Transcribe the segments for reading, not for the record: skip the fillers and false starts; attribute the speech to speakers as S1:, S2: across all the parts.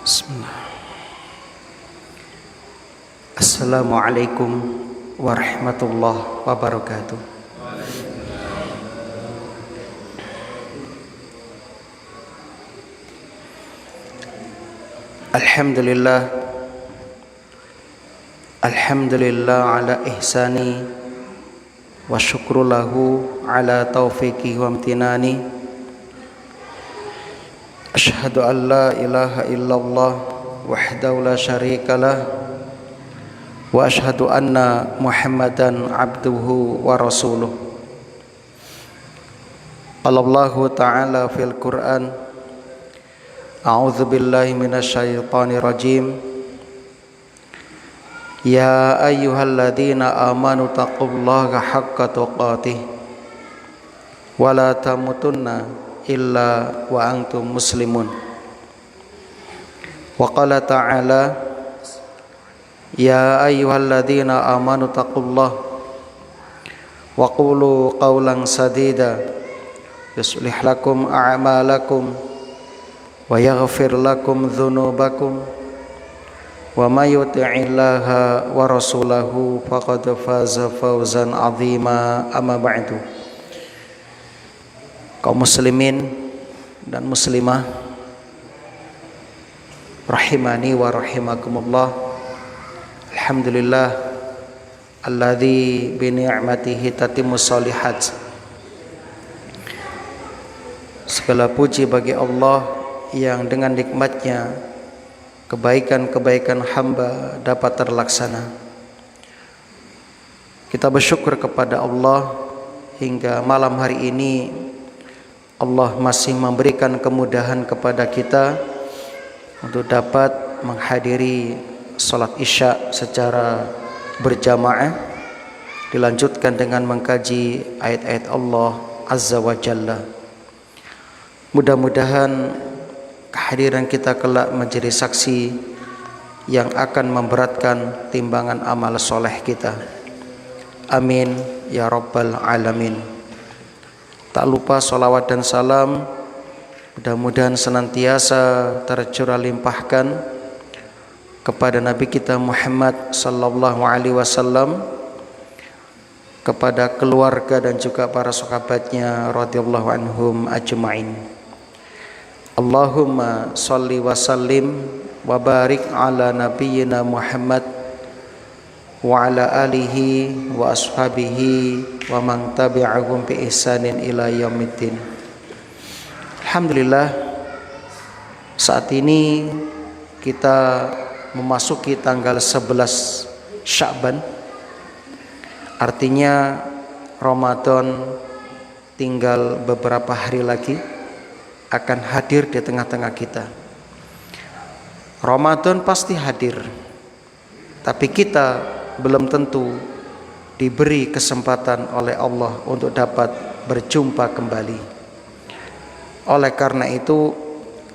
S1: Bismillah. Assalamualaikum warahmatullahi wabarakatuh. Alhamdulillah. Alhamdulillah ala ihsani wa syukru lahu ala taufiqi wa amtinani. Asyhadu an la ilaha illallah wahdahu la syarikalah wa asyhadu anna Muhammadan abduhu wa rasuluh. Allahu ta'ala fil Qur'an, a'udzu billahi minasyaitonir rajim. Ya ayyuhalladzina amanu taqullaha haqqa tuqatih wa la tamutunna illa wa antum muslimun. Wa qala ta'ala, ya ayyuhalladzina amanu taqullaha wa qulu qawlan sadida yuslih lakum a'malakum wa yaghfir lakum dhunubakum wa may yuti'illaha wa rasulahu faqad faza fawzan 'azima. Amma ba'du. Kaum muslimin dan muslimah rahimani wa rahimakumullah. Alhamdulillah alladzi bi ni'matihi tatimmus shalihat. Segala puji bagi Allah yang dengan nikmatnya kebaikan-kebaikan hamba dapat terlaksana. Kita bersyukur kepada Allah hingga malam hari ini Allah masih memberikan kemudahan kepada kita untuk dapat menghadiri salat Isya secara berjamaah, dilanjutkan dengan mengkaji ayat-ayat Allah Azza wa Jalla. Mudah-mudahan kehadiran kita kelak menjadi saksi yang akan memberatkan timbangan amal soleh kita. Amin ya rabbal alamin. Tak lupa salawat dan salam mudah-mudahan senantiasa tercurah limpahkan kepada Nabi kita Muhammad sallallahu alaihi wasallam, kepada keluarga dan juga para sahabatnya radhiyallahu anhum ajma'in. Allahumma shalli wa sallim wa barik ala nabiyyina Muhammad wa ala alihi wa ashabihi wa man tabi'ahum bi ihsanin ila yaumiddin. Alhamdulillah, saat ini kita memasuki tanggal 11 Sya'ban. Artinya Ramadan tinggal beberapa hari lagi akan hadir di tengah-tengah kita. Ramadan pasti hadir, tapi kita belum tentu diberi kesempatan oleh Allah untuk dapat berjumpa kembali. Oleh karena itu,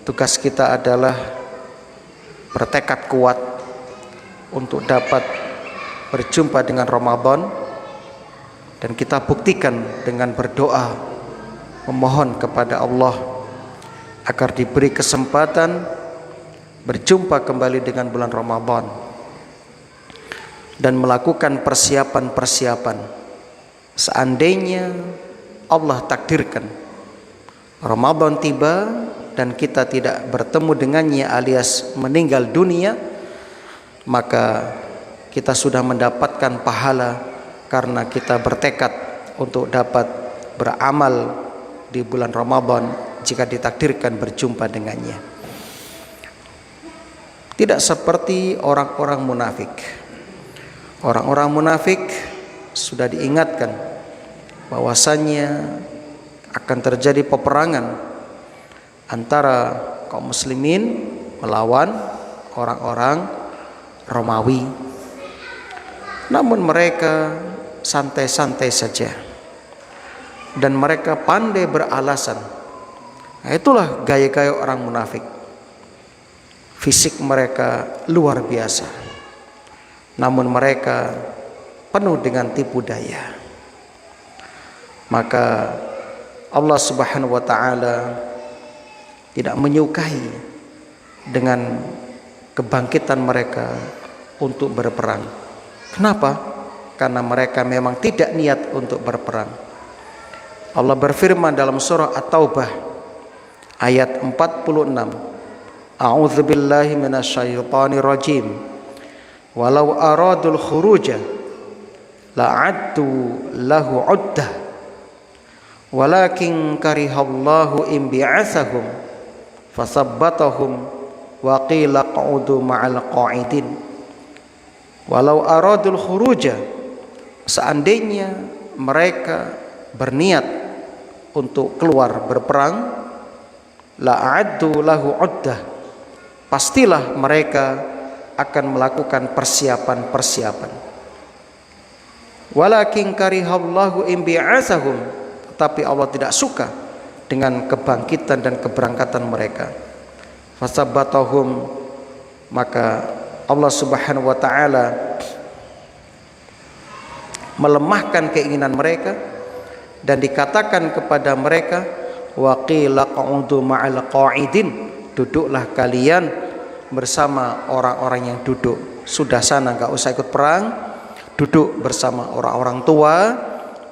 S1: tugas kita adalah bertekad kuat untuk dapat berjumpa dengan Ramadan, dan kita buktikan dengan berdoa, memohon kepada Allah agar diberi kesempatan berjumpa kembali dengan bulan Ramadan dan melakukan persiapan-persiapan. Seandainya Allah takdirkan Ramadan tiba dan kita tidak bertemu dengannya alias meninggal dunia, maka kita sudah mendapatkan pahala karena kita bertekad untuk dapat beramal di bulan Ramadan jika ditakdirkan berjumpa dengannya. Tidak seperti orang-orang munafik. Orang-orang munafik sudah diingatkan bahwasannya akan terjadi peperangan antara kaum muslimin melawan orang-orang Romawi. Namun mereka santai-santai saja dan mereka pandai beralasan. Nah, itulah gaya-gaya orang munafik. Fisik mereka luar biasa, namun mereka penuh dengan tipu daya. Maka Allah Subhanahu wa taala tidak menyukai dengan kebangkitan mereka untuk berperang. Kenapa? Karena mereka memang tidak niat untuk berperang. Allah berfirman dalam surah At-Taubah ayat 46, A'udzu billahi minasyaitonir rajim. Walau aradul khuruja la'addu lahu 'uddah walakin karihallahu in bi'atsahum fasabbatahum wa qila qa'udu ma'al qa'idin. Walau aradul khuruja, seandainya mereka berniat untuk keluar berperang, la'addu lahu 'uddah, pastilah mereka akan melakukan persiapan-persiapan. Walakin karihallahu in bi'atsahum, tapi Allah tidak suka dengan kebangkitan dan keberangkatan mereka. Fasabbatahum, maka Allah Subhanahu wa taala melemahkan keinginan mereka dan dikatakan kepada mereka, wa qila qa'udu ma'al qa'idin, duduklah kalian bersama orang-orang yang duduk. Sudah sana enggak usah ikut perang, duduk bersama orang-orang tua,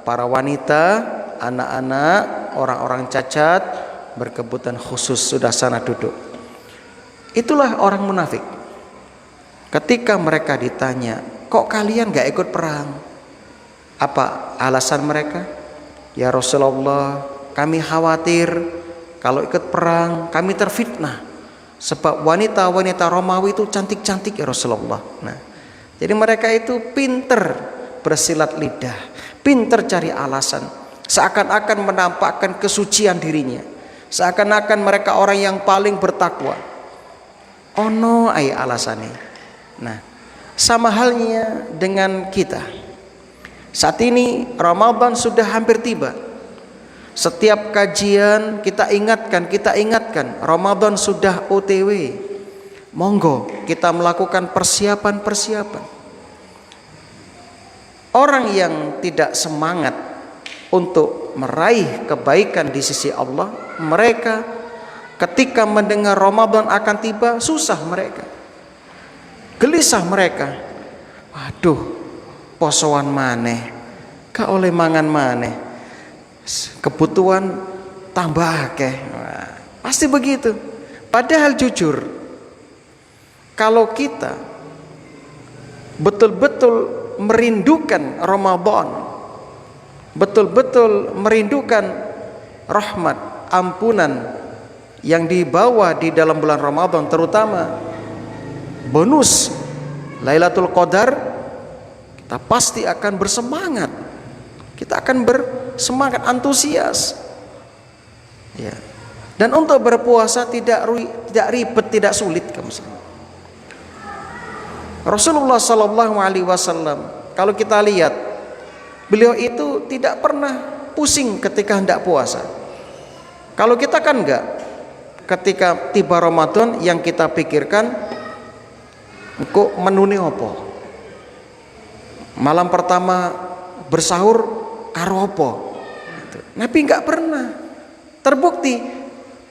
S1: para wanita, anak-anak, orang-orang cacat, berkebutuhan khusus, sudah sana duduk. Itulah orang munafik. Ketika mereka ditanya, kok kalian gak ikut perang? Apa alasan mereka? Ya Rasulullah, kami khawatir kalau ikut perang kami terfitnah, sebab wanita-wanita Romawi itu cantik-cantik ya Rasulullah. Nah, jadi mereka itu pinter bersilat lidah, pinter cari alasan, seakan-akan menampakkan kesucian dirinya, seakan-akan mereka orang yang paling bertakwa. Ono ai alasannya. Nah, sama halnya dengan kita. Saat ini Ramadan sudah hampir tiba. Setiap kajian kita ingatkan, Ramadan sudah OTW. Monggo kita melakukan persiapan-persiapan. Orang yang tidak semangat untuk meraih kebaikan di sisi Allah, mereka ketika mendengar Ramadan akan tiba, susah mereka, gelisah mereka. Waduh, posoan maneh, gak oleh mangan maneh, kebutuhan tambah akeh. Pasti begitu. Padahal jujur, kalau kita betul-betul merindukan Ramadan, betul-betul merindukan rahmat, ampunan yang dibawa di dalam bulan Ramadan, terutama bonus Lailatul Qadar, kita pasti akan bersemangat. Kita akan bersemangat, antusias. Ya. Dan untuk berpuasa tidak ribet, tidak sulit, kamu. Rasulullah Sallallahu Alaihi Wasallam, kalau kita lihat, beliau itu tidak pernah pusing ketika hendak puasa. Kalau kita kan enggak. Ketika tiba Ramadan, yang kita pikirkan, kok menune apa? Malam pertama bersahur karo apa? Nabi enggak pernah. Terbukti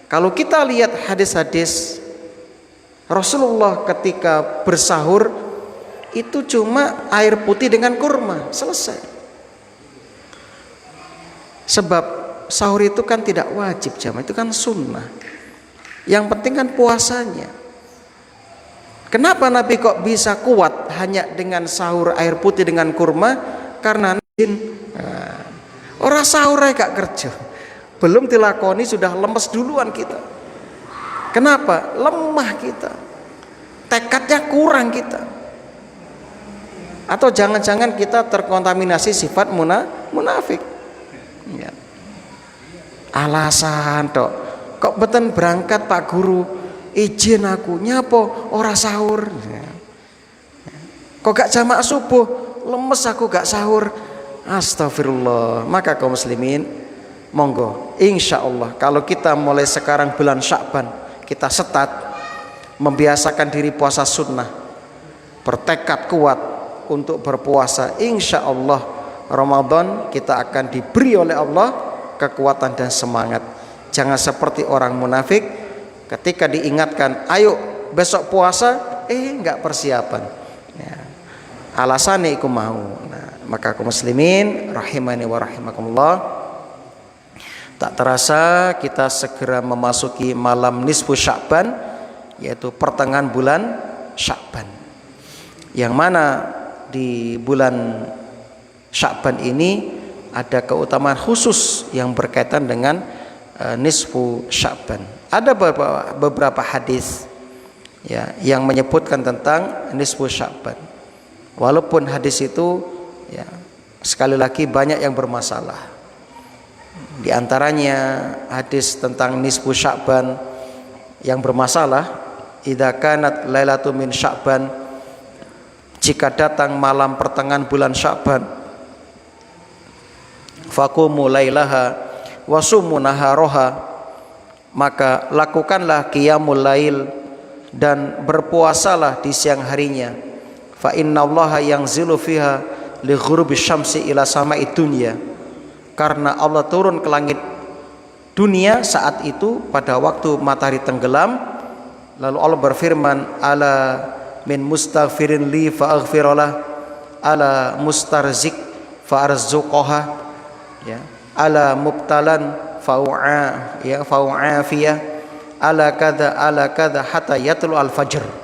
S1: kalau kita lihat hadis-hadis Rasulullah ketika bersahur itu cuma air putih dengan kurma, selesai. Sebab sahur itu kan tidak wajib jamaah, itu kan sunnah. Yang penting kan puasanya. Kenapa Nabi kok bisa kuat hanya dengan sahur air putih dengan kurma? Karena orang sahur gak kerja, belum dilakoni sudah lemes duluan kita. Kenapa? Lemah kita, tekadnya kurang kita. Atau jangan-jangan kita terkontaminasi sifat munafik. Ya. Alasan tok, kok beten berangkat Pak Guru, izin aku nyapo ora sahur. Ya. Kok gak jamak subuh, lemes aku gak sahur. Astagfirullah. Maka kaum muslimin, monggo insya Allah kalau kita mulai sekarang bulan Sya'ban, kita setat membiasakan diri puasa sunnah, bertekad kuat untuk berpuasa, insya Allah Ramadan kita akan diberi oleh Allah kekuatan dan semangat. Jangan seperti orang munafik, ketika diingatkan ayo besok puasa enggak persiapan. Ya. Alasannya iku mau. Nah, maka kaum muslimin rahimani wa rahimakumullah, tak terasa kita segera memasuki malam nisfu Sya'ban, yaitu pertengahan bulan Sya'ban. Yang mana di bulan Sya'ban ini ada keutamaan khusus yang berkaitan dengan nisfu Sya'ban. Ada beberapa hadis ya yang menyebutkan tentang nisfu Sya'ban. Walaupun hadis itu ya sekali lagi banyak yang bermasalah. Di antaranya hadis tentang nisfu Sya'ban yang bermasalah, idza kanat lailatul min Sya'ban, jika datang malam pertengahan bulan Sya'ban, faqumu lailaha wasumu naharaha, maka lakukanlah qiyamul lail dan berpuasalah di siang harinya. Fa innallaha yanzilu fiha li ghurubi syamsi ila sama'id dunya, karena Allah turun ke langit dunia saat itu pada waktu matahari tenggelam. Lalu Allah berfirman, ala min mustaghfirin li fa aghfiralah, ala mustarzik fa arzuqaha, ya, ala mubtalan fa'afiyah, ala kadza hatta yatlu al-fajr.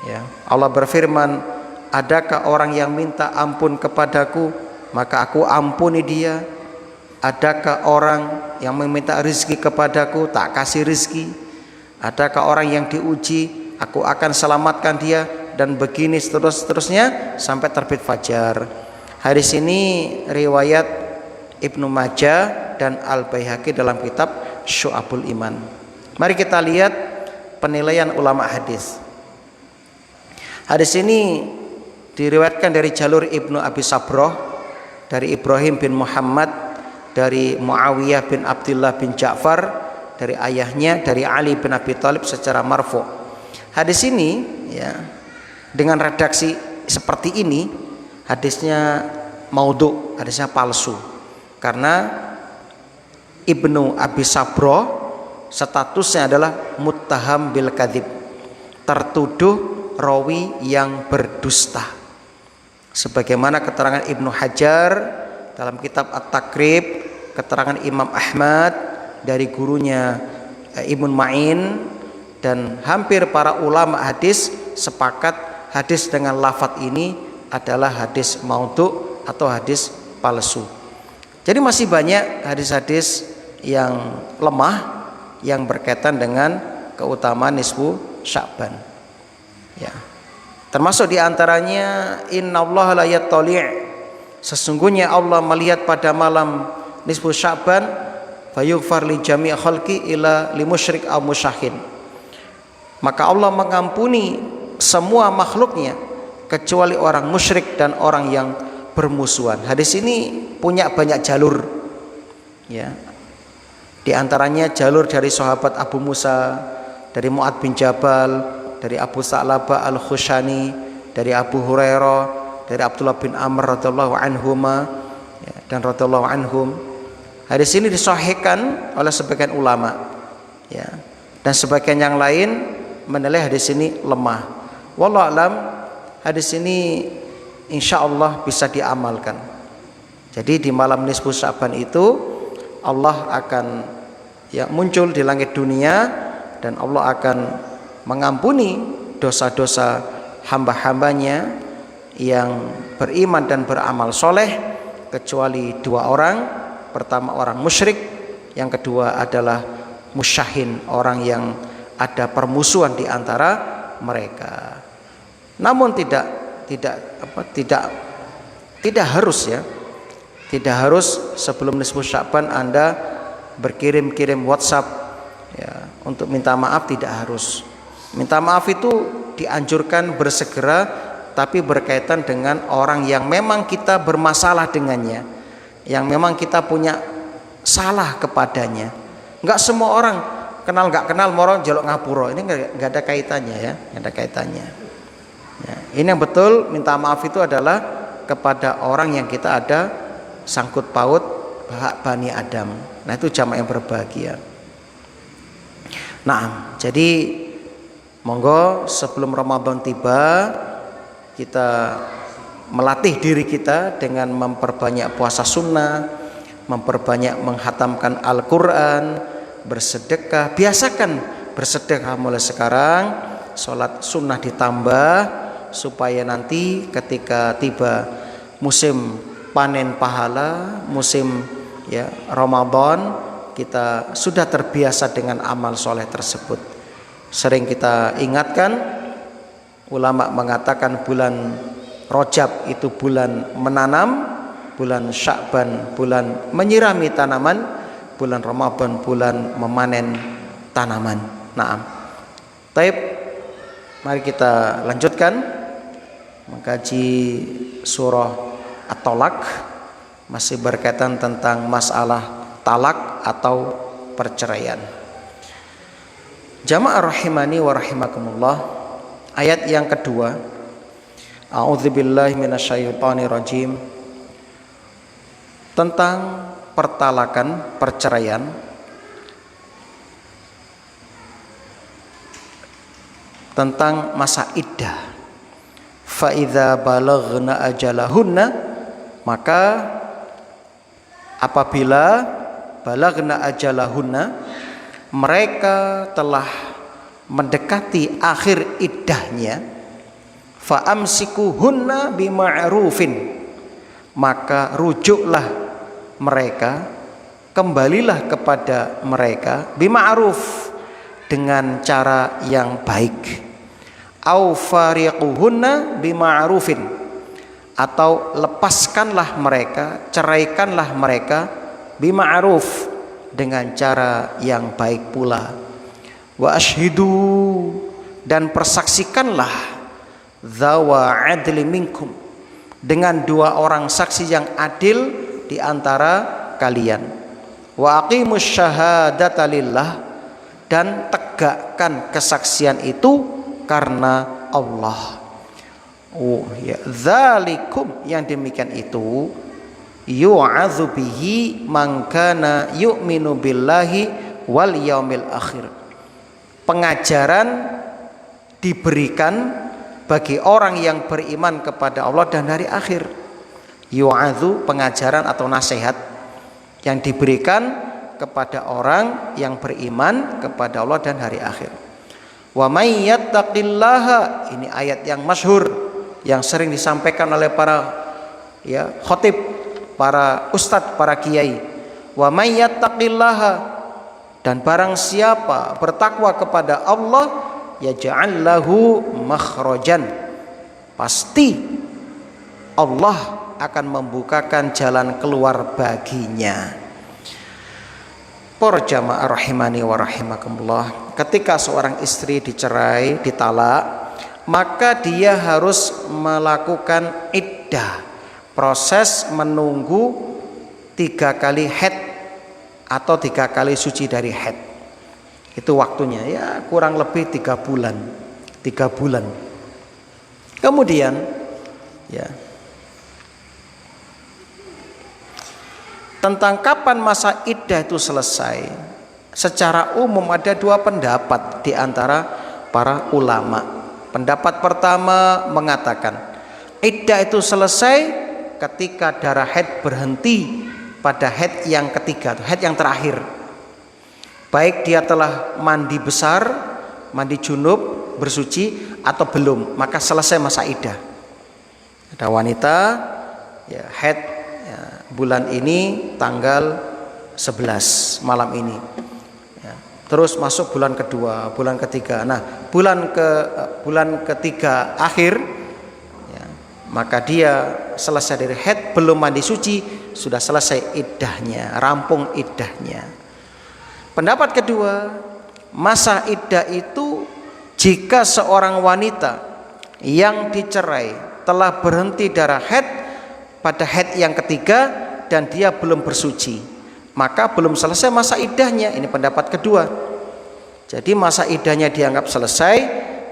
S1: Ya, Allah berfirman, adakah orang yang minta ampun kepadaku maka aku ampuni dia? Adakah orang yang meminta rizki kepadaku tak kasih rizki? Adakah orang yang diuji aku akan selamatkan dia? Dan begini seterusnya sampai terbit fajar. Hadis ini riwayat Ibnu Majah dan Al-Baihaqi dalam kitab Syu'abul Iman. Mari kita lihat penilaian ulama hadis. Hadis ini diriwayatkan dari jalur Ibnu Abi Sabroh, dari Ibrahim bin Muhammad, dari Muawiyah bin Abdullah bin Ja'far, dari ayahnya dari Ali bin Abi Thalib secara marfu. Hadis ini ya dengan redaksi seperti ini hadisnya maudhu, hadisnya palsu, karena Ibnu Abi Sabroh statusnya adalah muttaham bil kadzib, tertuduh rawi yang berdusta, sebagaimana keterangan Ibnu Hajar dalam kitab At-Takrib, keterangan Imam Ahmad dari gurunya Ibnu Ma'in, dan hampir para ulama hadis sepakat hadis dengan lafadz ini adalah hadis maudhu atau hadis palsu. Jadi masih banyak hadis-hadis yang lemah yang berkaitan dengan keutamaan nisfu Sya'ban. Ya. Termasuk diantaranya innallaha la yattali', sesungguhnya Allah melihat pada malam nisfu Sya'ban, fayughfar li jami' khalqi ila li musyrik aw musyahin, maka Allah mengampuni semua makhluknya kecuali orang musyrik dan orang yang bermusuhan. Hadis ini punya banyak jalur ya. Di antaranya jalur dari sahabat Abu Musa, dari Mu'ad bin Jabal, dari Abu Sa'labah Al-Khushani, dari Abu Hurairah, dari Abdullah bin Amr radhiyallahu anhuma ya, dan radhiyallahu anhum. Hadis ini disahihkan oleh sebagian ulama ya, dan sebagian yang lain menilai hadis ini lemah. Wallahu alam, hadis ini insyaallah bisa diamalkan. Jadi di malam nisfu Sya'ban itu Allah akan ya muncul di langit dunia, dan Allah akan mengampuni dosa-dosa hamba-hambanya yang beriman dan beramal soleh, kecuali dua orang. Pertama orang musyrik, yang kedua adalah musyahin, orang yang ada permusuhan di antara mereka. Namun tidak harus ya, tidak harus sebelum nisfu Sya'ban Anda berkirim-kirim WhatsApp ya untuk minta maaf, tidak harus. Minta maaf itu dianjurkan bersegera, tapi berkaitan dengan orang yang memang kita bermasalah dengannya, yang memang kita punya salah kepadanya. Enggak semua orang kenal nggak kenal moro jaluk ngapura, ini nggak ada kaitannya ya, nggak ada kaitannya. Ya, ini yang betul minta maaf itu adalah kepada orang yang kita ada sangkut paut hak Bani Adam. Nah itu jamaah yang berbahagia. Nah, jadi Monggo sebelum Ramadan tiba kita melatih diri kita dengan memperbanyak puasa sunnah, memperbanyak menghatamkan Al-Quran, bersedekah. Biasakan bersedekah mulai sekarang, sholat sunnah ditambah, supaya nanti ketika tiba musim panen pahala, musim Ramadan, kita sudah terbiasa dengan amal soleh tersebut. Sering kita ingatkan, ulama mengatakan bulan Rajab itu bulan menanam, bulan Sya'ban bulan menyirami tanaman, bulan Ramadan bulan memanen tanaman. Naam. Taib, mari kita lanjutkan mengkaji surah At-Tolak, masih berkaitan tentang masalah talak atau perceraian. Jamaah rahimani wa rahimakumullah, ayat yang kedua, A'udzubillahi minasyaitonirrajim, tentang pertalakan, perceraian. Tentang masa iddah. Fa idza balaghna ajalahunna, maka apabila balaghna ajalahunna, mereka telah mendekati akhir iddahnya, fa amsikuhunna bima'rufin, maka rujuklah mereka, kembalilah kepada mereka bima'ruf, dengan cara yang baik. Au fariquhunna bima'rufin, atau lepaskanlah mereka, ceraikanlah mereka bima'ruf, dengan cara yang baik pula. Wa ashhidu, dan persaksikanlah, dzawa adli minkum, dengan dua orang saksi yang adil di antara kalian. Wa aqimus syahadata lillah, dan tegakkan kesaksian itu karena Allah. Oh ya, dzalikum, yang demikian itu, yu'adzu bihi man kana yu'minu billahi wal yaumil akhir. Pengajaran diberikan bagi orang yang beriman kepada Allah dan hari akhir. Yu'adzu, pengajaran atau nasihat yang diberikan kepada orang yang beriman kepada Allah dan hari akhir. Wa may yattaqillaha, ini ayat yang masyhur yang sering disampaikan oleh para khatib, para ustadz, para kiai. Wa may yattaqillaha, dan barang siapa bertakwa kepada Allah, yaj'al lahu makhrajan, pasti Allah akan membukakan jalan keluar baginya. Para jamaah rahimani wa rahimakumullah, ketika seorang istri dicerai, ditalak, maka dia harus melakukan iddah, proses menunggu 3 kali haid atau 3 kali suci dari haid. Itu waktunya, ya kurang lebih 3 bulan. 3 bulan. Kemudian tentang kapan masa iddah itu selesai, secara umum ada 2 pendapat di antara para ulama. Pendapat pertama mengatakan iddah itu selesai ketika darah haid berhenti pada haid yang ketiga, haid yang terakhir. Baik dia telah mandi besar, mandi junub, bersuci atau belum, maka selesai masa iddah. Ada wanita haid bulan ini tanggal 11 malam ini, terus masuk bulan kedua, bulan ketiga. Nah, bulan ketiga akhir, maka dia selesai dari haid, belum mandi suci, sudah selesai iddahnya, rampung iddahnya. Pendapat kedua, masa iddah itu jika seorang wanita yang dicerai telah berhenti darah haid pada haid yang ketiga dan dia belum bersuci, maka belum selesai masa iddahnya. Ini pendapat kedua. Jadi masa iddahnya dianggap selesai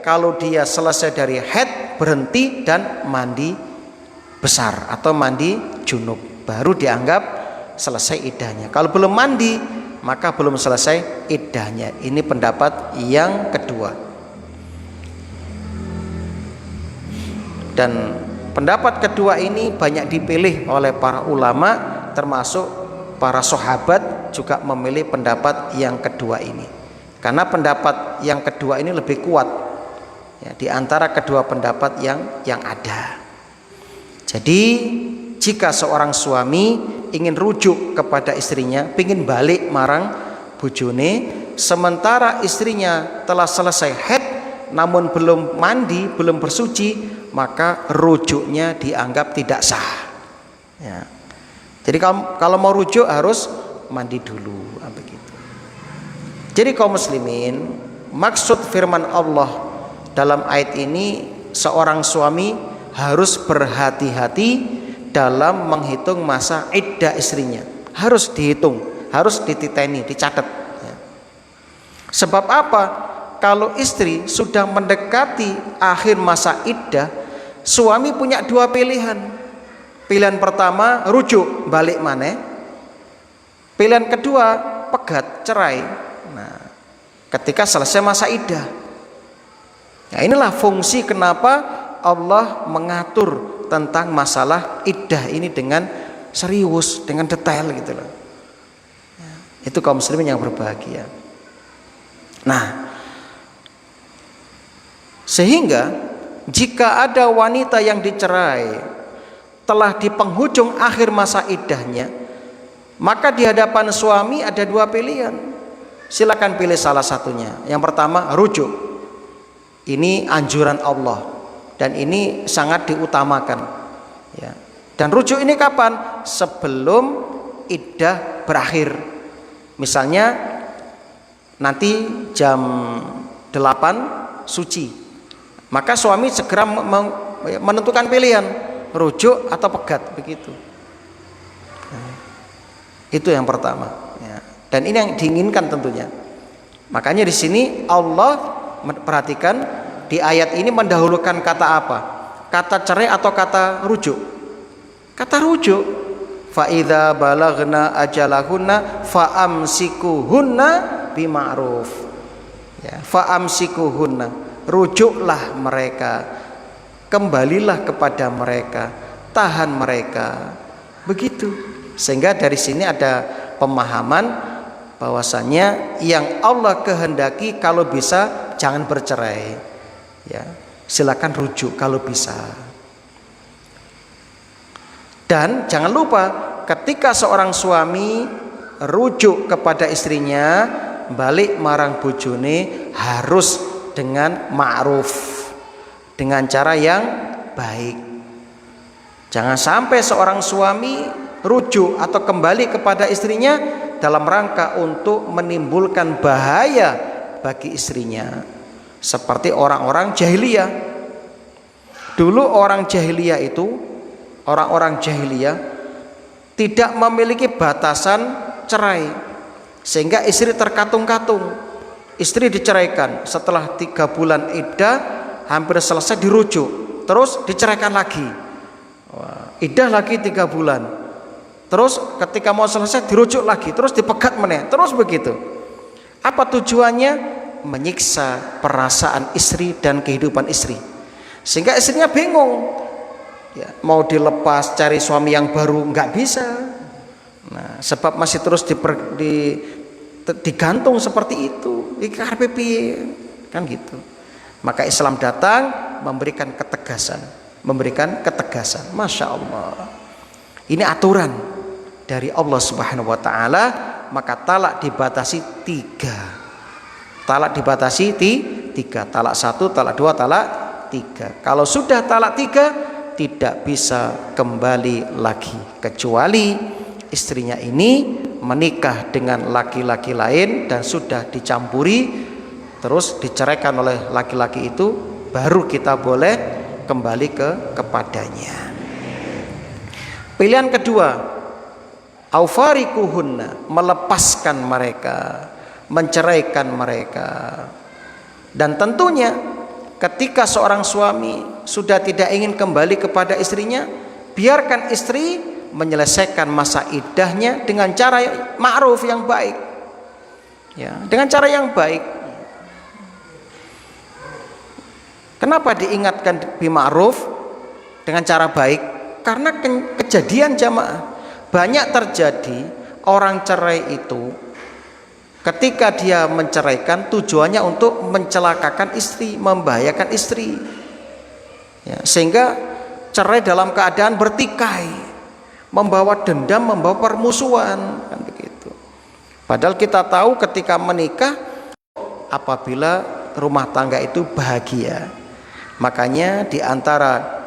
S1: kalau dia selesai dari haid, berhenti dan mandi besar atau mandi junub, baru dianggap selesai iddahnya. Kalau belum mandi, maka belum selesai iddahnya. Ini pendapat yang kedua. Dan pendapat kedua ini banyak dipilih oleh para ulama, termasuk para sahabat juga memilih pendapat yang kedua ini, karena pendapat yang kedua ini lebih kuat ya, di antara kedua pendapat yang ada. Jadi jika seorang suami ingin rujuk kepada istrinya, ingin balik marang bojone, sementara istrinya telah selesai haid namun belum mandi, belum bersuci, maka rujuknya dianggap tidak sah ya. Jadi kalau mau rujuk harus mandi dulu begitu. Jadi kaum muslimin, maksud firman Allah dalam ayat ini, seorang suami harus berhati-hati dalam menghitung masa iddah istrinya. Harus dihitung, harus dititeni, dicatat ya. Sebab apa? Kalau istri sudah mendekati akhir masa iddah, suami punya dua pilihan. Pilihan pertama, rujuk balik maneh. Pilihan kedua, pegat, cerai. Nah, ketika selesai masa iddah. Nah, inilah fungsi kenapa Allah mengatur tentang masalah iddah ini dengan serius, dengan detail gitu loh. Itu kaum muslimin yang berbahagia. Nah, sehingga jika ada wanita yang dicerai telah di penghujung akhir masa iddahnya, maka di hadapan suami ada dua pilihan. Silakan pilih salah satunya. Yang pertama, rujuk. Ini anjuran Allah dan ini sangat diutamakan ya. Dan rujuk ini kapan? Sebelum iddah berakhir. Misalnya nanti jam 8 suci, maka suami segera menentukan pilihan, rujuk atau pegat begitu. Nah, itu yang pertama ya. Dan ini yang diinginkan tentunya. Makanya di sini Allah perhatikan, di ayat ini mendahulukan kata apa? Kata cerai atau kata rujuk? Kata rujuk. Fa idza balaghna ajalahunna fa amsikuhunna bima'ruf ya. Fa amsikuhunna, rujuklah mereka, kembalilah kepada mereka, tahan mereka, begitu. Sehingga dari sini ada pemahaman bahwasanya yang Allah kehendaki kalau bisa jangan bercerai ya, silakan rujuk kalau bisa. Dan jangan lupa, ketika seorang suami rujuk kepada istrinya, balik marang bojone, harus dengan ma'ruf, dengan cara yang baik. Jangan sampai seorang suami rujuk atau kembali kepada istrinya dalam rangka untuk menimbulkan bahaya bagi istrinya, seperti orang-orang jahiliyah. Dulu orang jahiliyah tidak memiliki batasan cerai, sehingga istri terkatung-katung. Istri diceraikan setelah 3 bulan iddah, hampir selesai dirujuk, terus diceraikan lagi. Iddah lagi 3 bulan, terus ketika mau selesai dirujuk lagi, terus dipegat meneh, terus begitu. Apa tujuannya? Menyiksa perasaan istri dan kehidupan istri, sehingga istrinya bingung ya, mau dilepas cari suami yang baru nggak bisa. Nah, sebab masih terus digantung seperti itu, iki piye kan gitu. Maka Islam datang memberikan ketegasan. Masya Allah, ini aturan dari Allah Subhanahu wa Ta'ala. Maka talak dibatasi 3. Talak dibatasi 3. Talak 1, talak 2, talak 3. Kalau sudah talak 3, tidak bisa kembali lagi, kecuali istrinya ini menikah dengan laki-laki lain dan sudah dicampuri, terus diceraikan oleh laki-laki itu, baru kita boleh kembali kepadanya. Pilihan kedua, aufarikuhunna, melepaskan mereka, menceraikan mereka. Dan tentunya ketika seorang suami sudah tidak ingin kembali kepada istrinya, biarkan istri menyelesaikan masa iddahnya dengan cara ma'ruf, yang baik ya, dengan cara yang baik. Kenapa diingatkan bima'ruf? dengan cara baik, karena kejadian jamaah banyak terjadi orang cerai itu ketika dia menceraikan tujuannya untuk mencelakakan istri, membahayakan istri, ya, sehingga cerai dalam keadaan bertikai, membawa dendam, membawa permusuhan, kan begitu. Padahal kita tahu ketika menikah, apabila rumah tangga itu bahagia, makanya di antara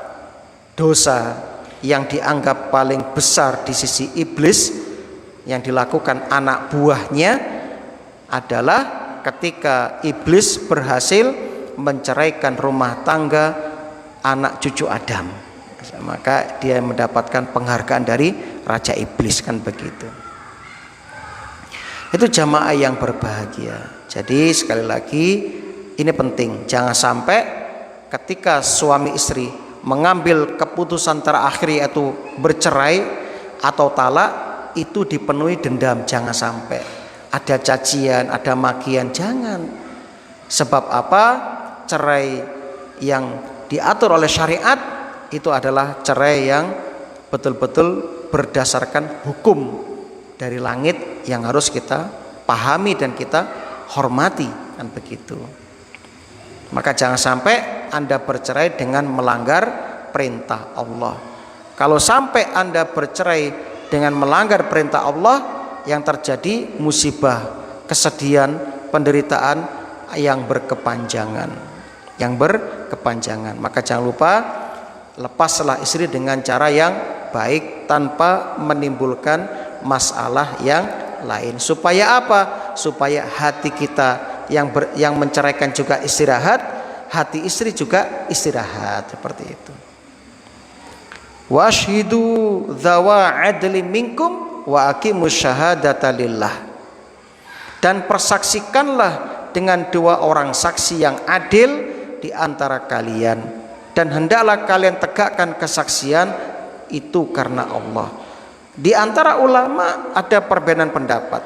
S1: dosa yang dianggap paling besar di sisi iblis yang dilakukan anak buahnya adalah ketika iblis berhasil menceraikan rumah tangga anak cucu Adam, maka dia mendapatkan penghargaan dari Raja Iblis, kan begitu. Itu jamaah yang berbahagia. Jadi sekali lagi ini penting, jangan sampai ketika suami istri mengambil keputusan terakhir yaitu bercerai atau talak itu dipenuhi dendam. Jangan sampai ada cacian, ada makian, jangan. Sebab apa? Cerai yang diatur oleh syariat itu adalah cerai yang betul-betul berdasarkan hukum dari langit yang harus kita pahami dan kita hormati, kan begitu. Maka jangan sampai Anda bercerai dengan melanggar perintah Allah. Kalau sampai Anda bercerai dengan melanggar perintah Allah, yang terjadi musibah, kesedihan, penderitaan yang berkepanjangan, Maka jangan lupa lepaslah istri dengan cara yang baik tanpa menimbulkan masalah yang lain. Supaya apa? Supaya hati kita yang menceraikan juga istirahat, hati istri juga istirahat, seperti itu. Washhidu dzawa adlin minkum wa aqimus syahadata lillah. Dan persaksikanlah dengan dua orang saksi yang adil di antara kalian, dan hendaklah kalian tegakkan kesaksian itu karena Allah. Di antara ulama ada perbedaan pendapat,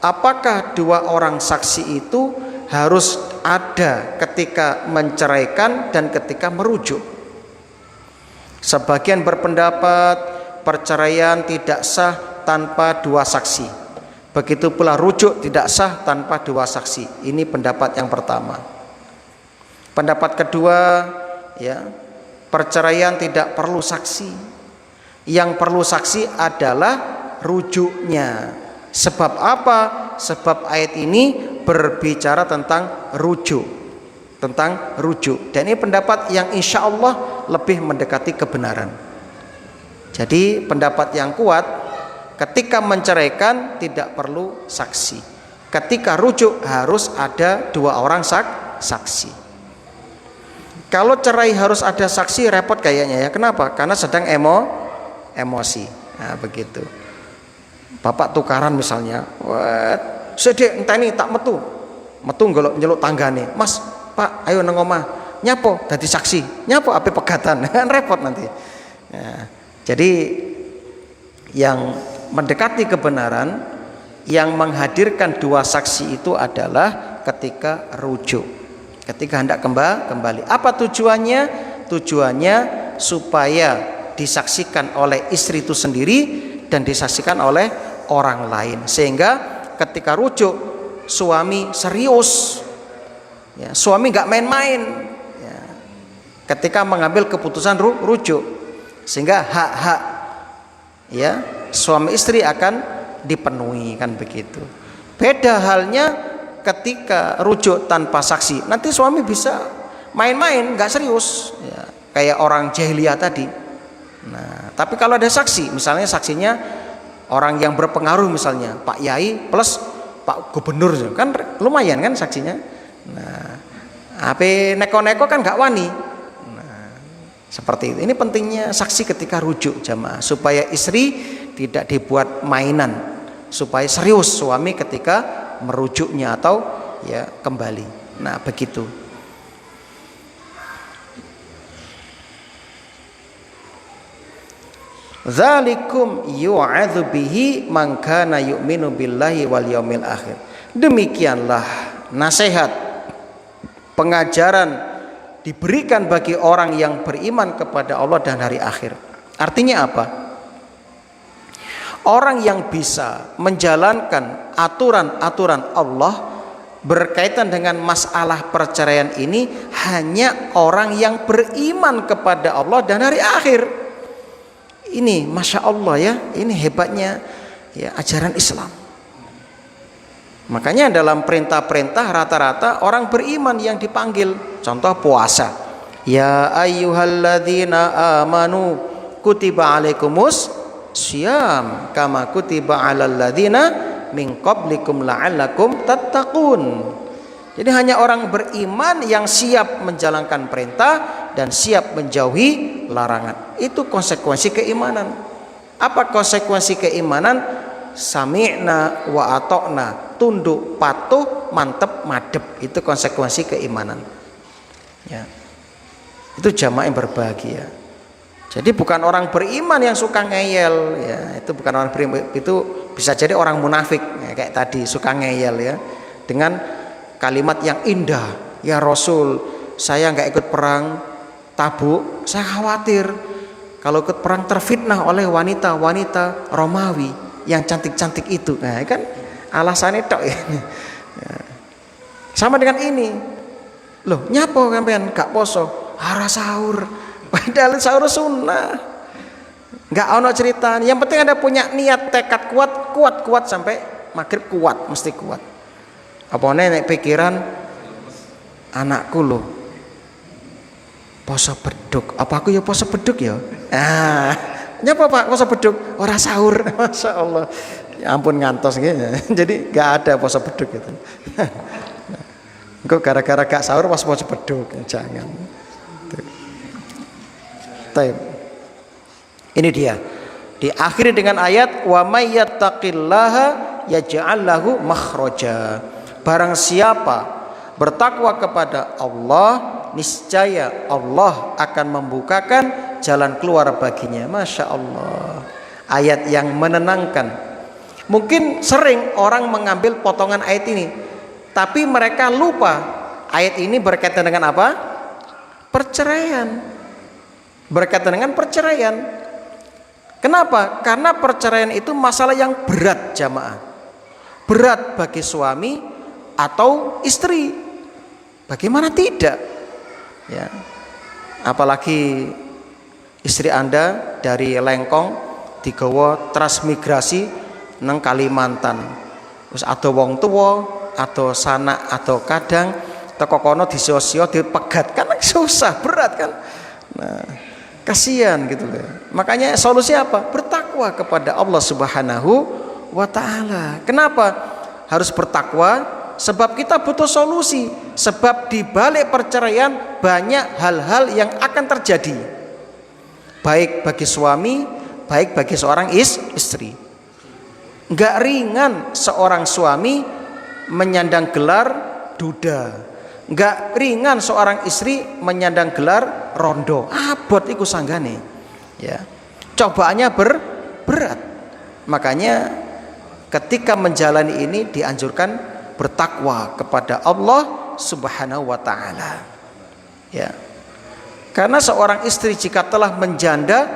S1: apakah dua orang saksi itu harus ada ketika menceraikan dan ketika merujuk. Sebagian berpendapat perceraian tidak sah tanpa dua saksi, begitu pula rujuk tidak sah tanpa dua saksi. Ini pendapat yang pertama. Pendapat kedua, ya, perceraian tidak perlu saksi. Yang perlu saksi adalah rujuknya. Sebab apa? Sebab ayat ini berbicara tentang rujuk, Dan ini pendapat yang insya Allah lebih mendekati kebenaran. Jadi pendapat yang kuat, ketika menceraikan tidak perlu saksi. Ketika rujuk harus ada dua orang saksi. Kalau cerai harus ada saksi, repot kayaknya ya. Kenapa? Karena sedang emosi. Nah, begitu. Bapak tukaran misalnya, sedek enteni tak metu golok nyeluk tanggane. Mas, Pak, ayo nang omah. Nyapo dadi saksi. Nyapo ape pegatan. Kan repot nanti. Nah, jadi yang mendekati kebenaran, yang menghadirkan dua saksi itu adalah ketika rujuk, ketika hendak kembali. Apa tujuannya? Tujuannya supaya disaksikan oleh istri itu sendiri dan disaksikan oleh orang lain, sehingga ketika rujuk suami serius, ya, suami nggak main-main, ya, ketika mengambil keputusan rujuk, sehingga hak-hak, ya, suami istri akan dipenuhi, kan begitu. Beda halnya ketika rujuk tanpa saksi, nanti suami bisa main-main, nggak serius, ya, kayak orang jahiliyah tadi. Nah, tapi kalau ada saksi, misalnya saksinya orang yang berpengaruh, misalnya Pak Yai plus Pak Gubernur, kan lumayan kan saksinya. Nah, ape neko-neko kan nggak wani. Nah, seperti itu. Ini pentingnya saksi ketika rujuk jamaah, supaya istri tidak dibuat mainan, supaya serius suami ketika merujuknya atau ya kembali. Nah, begitu. Zalikum yu'adzu bihi man kana yu'minu billahi wal yaumil akhir. Demikianlah nasihat, pengajaran diberikan bagi orang yang beriman kepada Allah dan hari akhir. Artinya apa? Orang yang bisa menjalankan aturan-aturan Allah berkaitan dengan masalah perceraian ini hanya orang yang beriman kepada Allah dan hari akhir. Ini Masya Allah ya, ini hebatnya ya ajaran Islam. Makanya dalam perintah-perintah rata-rata orang beriman yang dipanggil. Contoh puasa. Ya ayyuhalladzina amanu kutiba alaikumus syiyam kama kutiba alal ladzina min qablikum la'allakum tattaqun. Jadi hanya orang beriman yang siap menjalankan perintah dan siap menjauhi larangan. Itu konsekuensi keimanan. Apa konsekuensi keimanan? Sami'na wa ata'na, tunduk, patuh, mantep, madep. Itu konsekuensi keimanan. Ya. Itu jamaah yang berbahagia. Jadi bukan orang beriman yang suka ngeyel, ya. Itu bukan orang beriman, itu bisa jadi orang munafik, ya, kayak tadi suka ngeyel ya. Dengan kalimat yang indah, ya Rasul, saya nggak ikut perang Tabuk, saya khawatir kalau ikut perang terfitnah oleh wanita-wanita Romawi yang cantik-cantik itu. Nah, kan alasannya tok ya. Sama dengan ini. Loh, nyapo sampean gak poso? Hara sahur. Padahal sahur sunnah. Gak ono cerita. Yang penting ada punya niat, tekad kuat sampai maghrib kuat, mesti kuat. Apa nek pikiran anakku loh poso beduk. Apa aku ya poso beduk ya? Nyapa Pak poso beduk? Ora sahur. Masya Allah. Ya ampun ngantos gitu. Jadi gak ada poso beduk gitu. Engko gara-gara gak sahur pas poso beduk. Jangan. Taib. Ini dia. Diakhiri dengan ayat wa may yattaqillaha yaj'al lahu makhraja. Barang siapa bertakwa kepada Allah, niscaya Allah akan membukakan jalan keluar baginya. Masya Allah. Ayat yang menenangkan. Mungkin sering orang mengambil potongan ayat ini, tapi mereka lupa ayat ini berkaitan dengan apa? Perceraian. Berkaitan dengan perceraian. Kenapa? Karena perceraian itu masalah yang berat jamaah. Berat bagi suami atau istri. Bagaimana tidak? Ya. Apalagi istri Anda dari Lengkong digawa transmigrasi nang Kalimantan. Terus ada wong tua, ada sanak, ada kadang teko kono disio-sio dipegat kan susah, berat kan. Nah, kasihan gitu loh. Makanya solusi apa? Bertakwa kepada Allah Subhanahu wa taala. Kenapa harus bertakwa? Sebab kita butuh solusi. Sebab di balik perceraian banyak hal-hal yang akan terjadi. Baik bagi suami, baik bagi seorang istri. Enggak ringan seorang suami menyandang gelar duda. Enggak ringan seorang istri menyandang gelar rondo. Abot iku sanggane. Ya. Cobaannya berat. Makanya ketika menjalani ini dianjurkan bertakwa kepada Allah Subhanahu wa taala. Ya. Karena seorang istri jika telah menjanda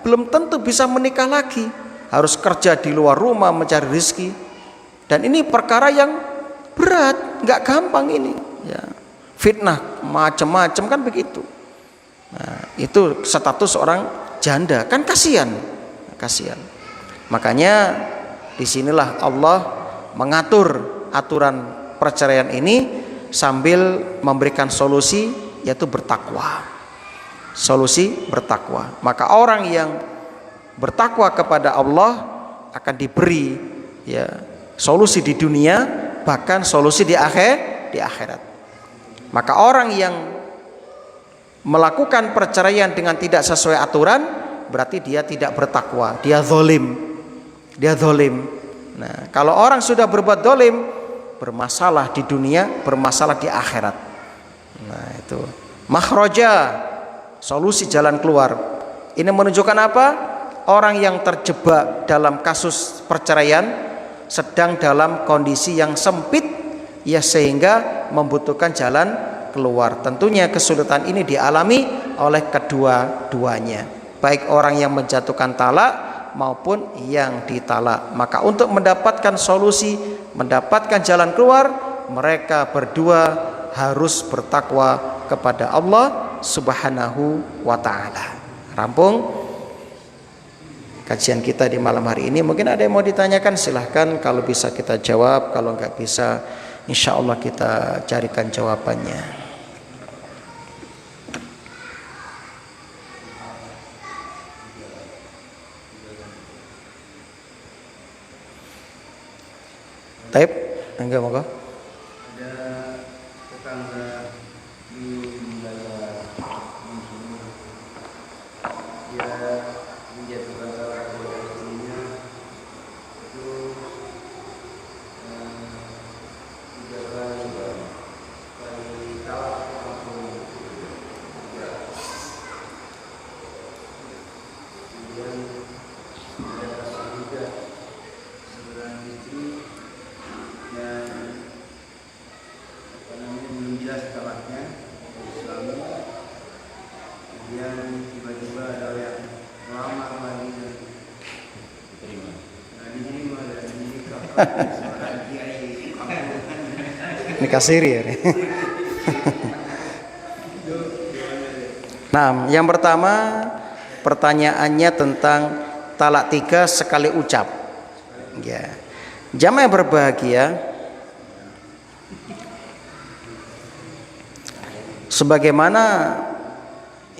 S1: belum tentu bisa menikah lagi. Harus kerja di luar rumah mencari rezeki. Dan ini perkara yang berat, enggak gampang ini, ya. Fitnah macam-macam kan begitu. Nah, itu status seorang janda kan kasihan. Makanya disinilah Allah mengatur aturan perceraian ini sambil memberikan solusi, yaitu bertakwa. Solusi bertakwa. Maka orang yang bertakwa kepada Allah akan diberi ya solusi di dunia, bahkan solusi di akhirat. Maka orang yang melakukan perceraian dengan tidak sesuai aturan berarti dia tidak bertakwa, dia zalim. Nah, kalau orang sudah berbuat zalim, bermasalah di dunia, bermasalah di akhirat. Nah, itu makhraja, solusi jalan keluar. Ini menunjukkan apa? Orang yang terjebak dalam kasus perceraian sedang dalam kondisi yang sempit, ya, sehingga membutuhkan jalan keluar. Tentunya kesulitan ini dialami oleh kedua-duanya, baik orang yang menjatuhkan talak maupun yang ditalak. Maka untuk mendapatkan solusi, mendapatkan jalan keluar, mereka berdua harus bertakwa kepada Allah Subhanahu wa ta'ala. Rampung kajian kita di malam hari ini. Mungkin ada yang mau ditanyakan, silahkan. Kalau bisa kita jawab, kalau nggak bisa insya Allah kita carikan jawabannya. Taib, enggak monggo.
S2: Ada tetangga di wilayah dia menjatuhkan talak kepada istrinya itu 3 kali talak langsung. Kemudian ada kasus juga seorang istri yang belum jelas talaknya suami, kemudian tiba-tiba ada yang melamar lagi dan diterima dan menikah seorang kiai kampungan.
S1: Nikah siri ya. Nah, yang pertama pertanyaannya tentang talak 3 sekali ucap. Ya, jamaah yang berbahagia, sebagaimana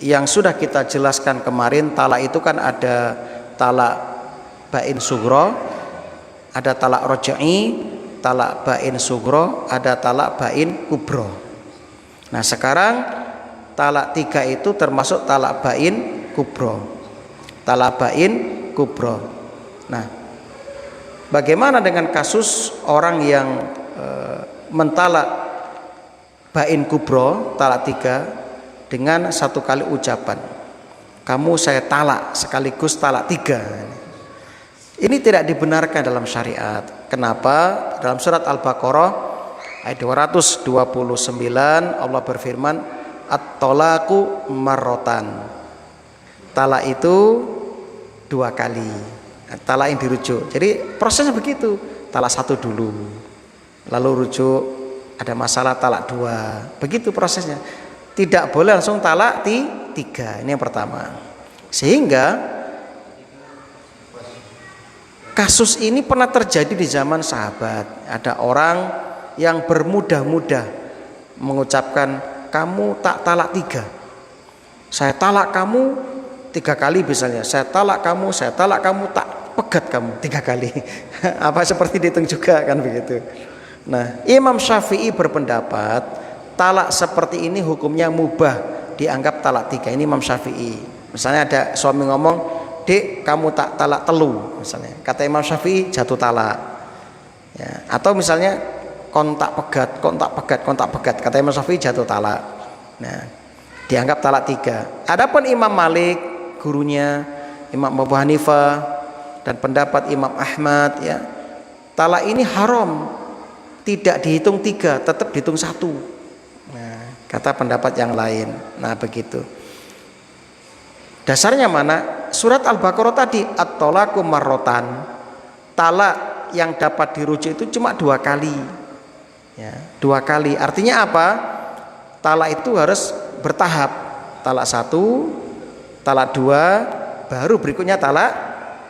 S1: yang sudah kita jelaskan kemarin, talak itu kan ada talak bain sugro, ada talak roja'i, talak bain sugro, ada talak bain kubro. Nah sekarang talak 3 itu termasuk talak bain kubro. Talak bain kubro. Nah, bagaimana dengan kasus orang yang mentalak bain kubro, talak 3 dengan 1 kali ucapan, kamu saya talak sekaligus talak 3. Ini tidak dibenarkan dalam syariat. Kenapa? Dalam surat Al-Baqarah ayat 229 Allah berfirman, at-talaqu marrotan. Talak itu 2 kali. Talak yang dirujuk. Jadi prosesnya begitu. Talak 1 dulu, lalu rujuk, ada masalah talak 2. Begitu prosesnya. Tidak boleh langsung talak 3. Ini yang pertama. Sehingga kasus ini pernah terjadi di zaman sahabat. Ada orang yang bermudah-mudah mengucapkan, kamu tak talak 3. Saya talak kamu 3 kali misalnya. Saya talak kamu, tak pegat kamu 3 kali. Apa seperti dihitung juga kan begitu. Nah, Imam Syafi'i berpendapat talak seperti ini hukumnya mubah, dianggap talak 3. Ini Imam Syafi'i. Misalnya ada suami ngomong, dek kamu tak talak telu misalnya, kata Imam Syafi'i jatuh talak ya. Atau misalnya kontak pegat, kata Imam Syafi'i jatuh talak. Nah, dianggap talak 3. Adapun Imam Malik, gurunya Imam Abu Hanifah, dan pendapat Imam Ahmad ya, talak ini haram, tidak dihitung 3, tetap dihitung 1. Nah, kata pendapat yang lain. Nah begitu. Dasarnya mana? Surat Al-Baqarah tadi, at-talaqu marrotan. Talak yang dapat dirujuk itu cuma 2 kali ya, 2 kali. Artinya apa? Talak itu harus bertahap. Talak 1, talak 2, baru berikutnya talak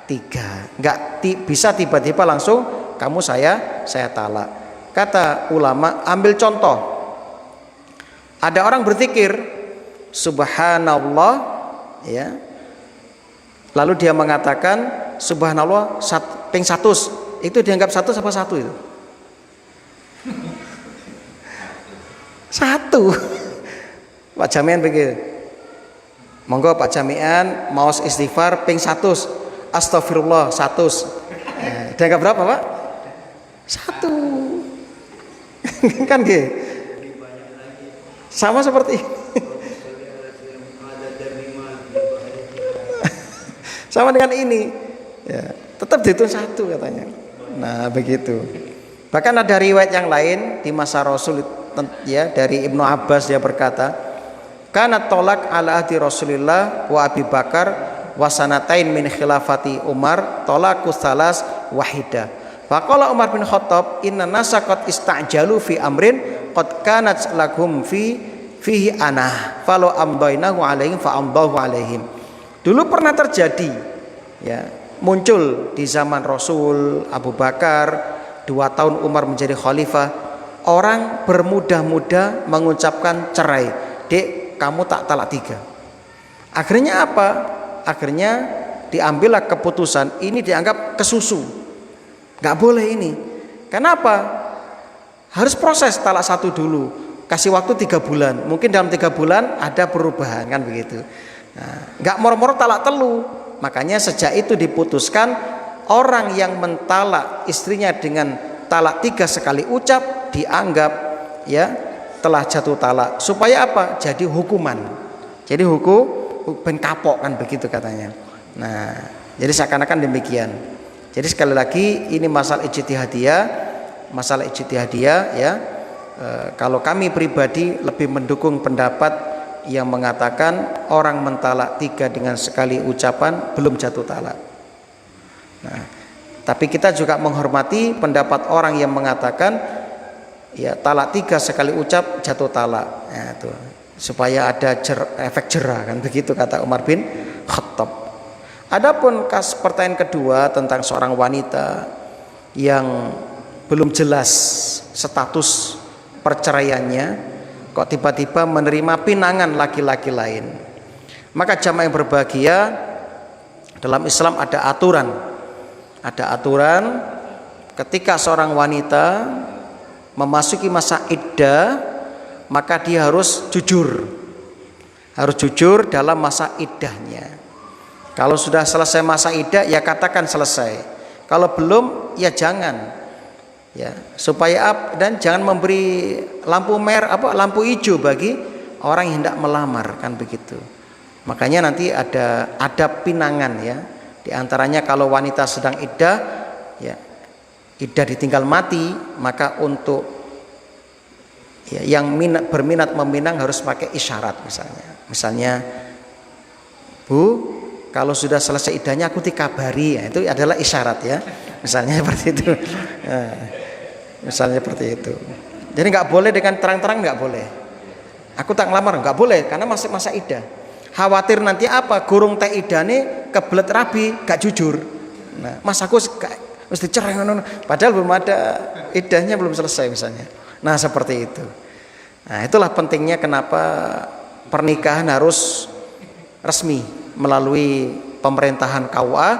S1: 3. Enggak bisa tiba-tiba langsung kamu saya talak. Kata ulama, ambil contoh. Ada orang berzikir subhanallah ya, lalu dia mengatakan subhanallah ping 100, itu dianggap 1 apa 1 itu? 1. Pak Jamian begitu. Monggo Pak Jamian maos istighfar ping 100, astagfirullah 100. Dianggap berapa Pak? 1. Kan gitu. Sama seperti ini. Sama dengan ini ya, tetap dihitung 1 katanya. Nah begitu. Bahkan ada riwayat yang lain, di masa Rasul ya dari Ibnu Abbas dia berkata, kana tolak ala ahdi Rasulillah wa Abi Bakar wa sanatain min khilafati Umar tolaku salas wahida. Faqala Umar bin Khattab inna nasa qad istajalu fi amrin qad kanat lakum fihi anah falau amdainahu alaihim fa amdahu alaihim. Dulu pernah terjadi ya, muncul di zaman Rasul Abu Bakar 2 tahun Umar menjadi khalifah, orang bermudah-mudah mengucapkan cerai. Dek, kamu tak talak 3. Akhirnya apa? Akhirnya diambillah keputusan ini dianggap kesusu. Gak boleh ini. Kenapa? Harus proses talak 1 dulu. Kasih waktu 3 bulan. Mungkin dalam 3 bulan ada perubahan kan begitu. Nah, gak moro-moro talak telu. Makanya sejak itu diputuskan orang yang mentalak istrinya dengan talak 3 sekali ucap dianggap ya telah jatuh talak. Supaya apa? Jadi hukuman. Jadi ben kapok kan begitu katanya. Nah, jadi seakan-akan demikian. Jadi sekali lagi ini masalah ijtihadiyah ya. Kalau kami pribadi lebih mendukung pendapat yang mengatakan orang mentalak 3 dengan sekali ucapan belum jatuh talak. Nah, tapi kita juga menghormati pendapat orang yang mengatakan ya talak 3 sekali ucap jatuh talak. Ya, itu supaya ada efek jerah kan begitu kata Umar bin Khattab. Adapun pertanyaan kedua tentang seorang wanita yang belum jelas status perceraiannya, kok tiba-tiba menerima pinangan laki-laki lain, maka jamaah yang berbahagia, dalam Islam ada aturan ketika seorang wanita memasuki masa iddah, maka dia harus jujur dalam masa iddahnya. Kalau sudah selesai masa iddah ya katakan selesai, kalau belum ya jangan ya, supaya dan jangan memberi lampu merah lampu hijau bagi orang yang hendak melamar kan begitu. Makanya nanti ada pinangan ya, di antaranya kalau wanita sedang iddah ya, iddah ditinggal mati, maka untuk ya, yang berminat meminang harus pakai isyarat misalnya Bu, kalau sudah selesai iddahnya aku dikabari, ya, itu adalah isyarat ya, misalnya seperti itu. Misalnya seperti itu. Jadi nggak boleh dengan terang-terang, nggak boleh. Aku tak ngelamar, nggak boleh karena masih masa iddah. Khawatir nanti apa? Gurung teh iddah nih kebelet rabi, gak jujur. Nah, mas aku mesti cerai, padahal belum ada iddahnya, belum selesai misalnya. Nah seperti itu. Nah itulah pentingnya kenapa pernikahan harus resmi melalui pemerintahan KUA,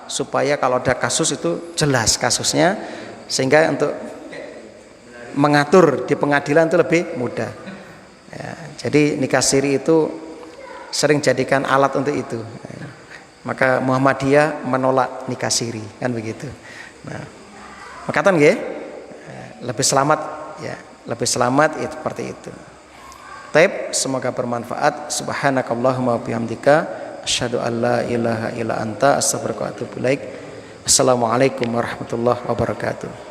S1: supaya kalau ada kasus itu jelas kasusnya, sehingga untuk mengatur di pengadilan itu lebih mudah ya. Jadi nikah siri itu sering jadikan alat untuk itu ya. Maka Muhammadiyah menolak nikah siri kan begitu. Nah, makatan nggih lebih selamat ya, lebih selamat itu seperti itu. Taib, semoga bermanfaat. Subhanakallahumma wa bihamdika asyhadu an la ilaha illa anta astaghfiruka wa atubu ilaik. Assalamualaikum warahmatullahi wabarakatuh.